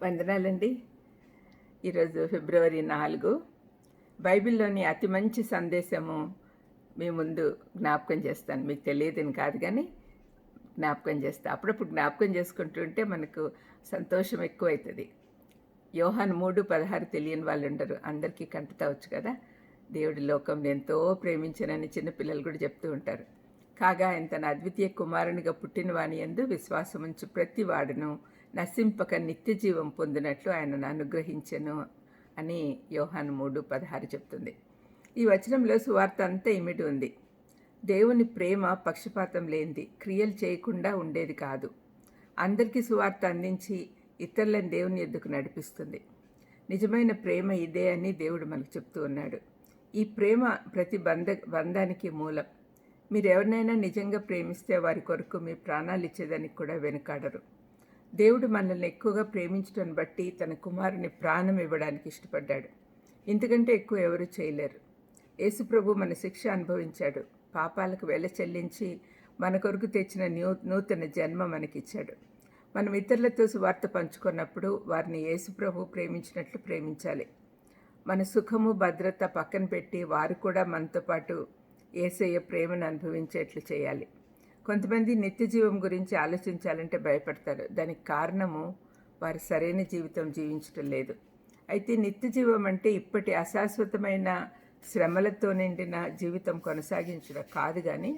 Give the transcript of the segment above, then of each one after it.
వందనాలండి. ఈరోజు ఫిబ్రవరి 4. బైబిల్‌లోని అతి మంచి సందేశము మీ ముందు జ్ఞాపకం చేస్తాను. మీకు తెలియదని కాదు గానీ, జ్ఞాపకం చేస్తా. అప్పుడప్పుడు జ్ఞాపకం చేసుకుంటుంటే మనకు సంతోషం ఎక్కువైతది. యోహాను 3:16 తెలియని వాళ్ళుండరు. అందరికీ కంటతావచ్చు కదా! దేవుడు లోకంను ఎంతో ప్రేమించెనని చిన్న పిల్లలు కూడా చెప్తూ ఉంటారు. కాగా ఆయన తన అద్వితీయ కుమారునిగా పుట్టిన వాని యందు విశ్వాసముంచు ప్రతి వాడును నశింపక నిత్య జీవం పొందినట్లు ఆయనను అనుగ్రహించెను అని యోహాను 3:16 చెప్తుంది. ఈ వచనంలో సువార్త అంతా ఇమిడి ఉంది. దేవుని ప్రేమ పక్షపాతం లేనిది, క్రియలు చేయకుండా ఉండేది కాదు. అందరికీ సువార్త అందించి ఇతరులను దేవుని యొద్దకు నడిపిస్తుంది. నిజమైన ప్రేమ ఇదే అని దేవుడు మనకు చెప్తూ ఉన్నాడు. ఈ ప్రేమ ప్రతి బంధానికి మూలం. మీరు ఎవరినైనా నిజంగా ప్రేమిస్తే వారి కొరకు మీ ప్రాణాలు ఇచ్చేదానికి కూడా వెనుకాడరు. దేవుడు మనల్ని ఎక్కువగా ప్రేమించడం బట్టి తన కుమారుని ప్రాణం ఇవ్వడానికి ఇష్టపడ్డాడు. ఇంతకంటే ఎక్కువ ఎవరు చేయలేరు. యేసుప్రభు మన శిక్ష అనుభవించాడు. పాపాలకు వెల చెల్లించి మన కొరకు తెచ్చిన నూతన జన్మ మనకిచ్చాడు. మనం ఇతరులతో సువార్త పంచుకున్నప్పుడు వారిని యేసుప్రభు ప్రేమించినట్లు ప్రేమించాలి. మన సుఖము భద్రత పక్కన పెట్టి వారు కూడా మనతో పాటు యేసయ్య ప్రేమను అనుభవించేట్లు చేయాలి. కొంతమంది నిత్య జీవం గురించి ఆలోచించాలంటే భయపడతారు. దానికి కారణము వారు సరైన జీవితం జీవించటం లేదు. అయితే నిత్య జీవం అంటే ఇప్పటి అశాశ్వతమైన శ్రమలతో నిండిన జీవితం కొనసాగించడం కాదు, కానీ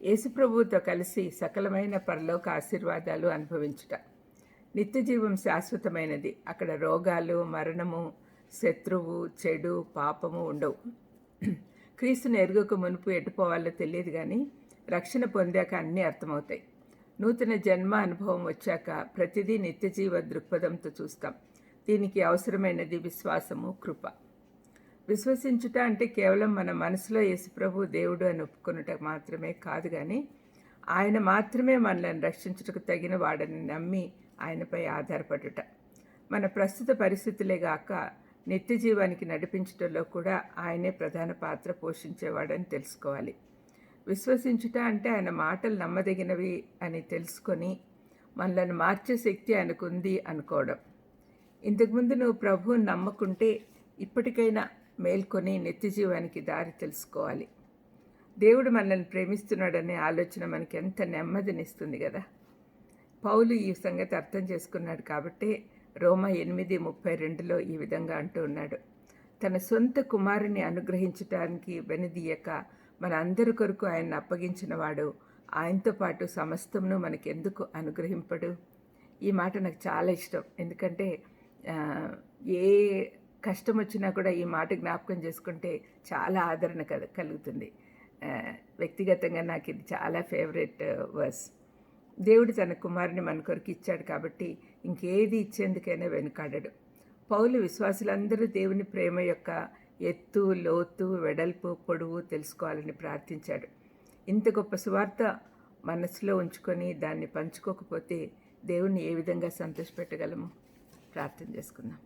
యేసుప్రభువుతో కలిసి సకలమైన పరలోక ఆశీర్వాదాలు అనుభవించుట. నిత్య జీవం శాశ్వతమైనది. అక్కడ రోగాలు, మరణము, శత్రువు, చెడు, పాపము ఉండవు. క్రీస్తుని ఎరుగక మునుపు ఎటుపోవాలో తెలియదు, కానీ రక్షణ పొందాక అన్నీ అర్థమవుతాయి. నూతన జన్మ అనుభవం వచ్చాక ప్రతిదీ నిత్యజీవ దృక్పథంతో చూస్తాం. దీనికి అవసరమైనది విశ్వాసము, కృప. విశ్వసించుట అంటే కేవలం మన మనసులో యేసుప్రభు దేవుడు అని ఒప్పుకొనుట మాత్రమే కాదు, కానీ ఆయన మాత్రమే మనల్ని రక్షించుటకు తగిన వాడని నమ్మి ఆయనపై ఆధారపడుట. మన ప్రస్తుత పరిస్థితులే గాక నిత్య జీవానికి నడిపించడంలో కూడా ఆయనే ప్రధాన పాత్ర పోషించేవాడని తెలుసుకోవాలి. విశ్వసించుట అంటే ఆయన మాటలు నమ్మదగినవి అని తెలుసుకొని మనల్ని మార్చే శక్తి ఆయనకుంది అనుకోవడం. ఇంతకుముందు నువ్వు ప్రభువుని నమ్మకుంటే ఇప్పటికైనా మేల్కొని నిత్య జీవానికి దారి తెలుసుకోవాలి. దేవుడు మనల్ని ప్రేమిస్తున్నాడనే ఆలోచన మనకి ఎంత నెమ్మదినిస్తుంది కదా. పౌలు ఈ సంగతి అర్థం చేసుకున్నాడు కాబట్టి రోమా 8:32లో ఈ విధంగా అంటూ ఉన్నాడు. తన సొంత కుమారుని అనుగ్రహించడానికి వెనుదీయక మన అందరి కొరకు ఆయన్ని అప్పగించిన వాడు ఆయనతో పాటు సమస్తమును మనకెందుకు అనుగ్రహింపడు? ఈ మాట నాకు చాలా ఇష్టం. ఎందుకంటే ఏ కష్టం వచ్చినా కూడా ఈ మాట జ్ఞాపకం చేసుకుంటే చాలా ఆదరణ కలుగుతుంది. వ్యక్తిగతంగా నాకు ఇది చాలా ఫేవరెట్ వర్స్. దేవుడు తన కుమారుని మన కొరకు ఇచ్చాడు కాబట్టి ఇంకేది ఇచ్చేందుకైనా వెనుకాడడు. పౌలు విశ్వాసులందరూ దేవుని ప్రేమ యొక్క ఎత్తు, లోతు, వెడల్పు, పొడవు తెలుసుకోవాలని ప్రార్థించాడు. ఇంత గొప్ప సువార్త మనసులో ఉంచుకొని దాన్ని పంచుకోకపోతే దేవుణ్ణి ఏ విధంగా సంతోషపెట్టగలము? ప్రార్థన చేసుకుందాం.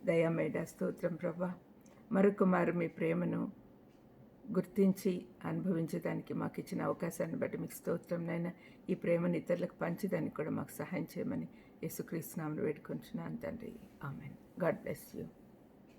దయామేడ స్తోత్రం ప్రభా, మరొకమారు మీ ప్రేమను గుర్తించి అనుభవించడానికి మాకు ఇచ్చిన అవకాశాన్ని బట్టి మీకు స్తోత్రం నాయనా. ఈ ప్రేమను ఇతరులకు పంచడానికి కూడా మాకు సహాయం చేయమని యేసుక్రీస్తు నామములో వేడుకొంచున్నాను తండ్రి. ఆమేన్. God bless you.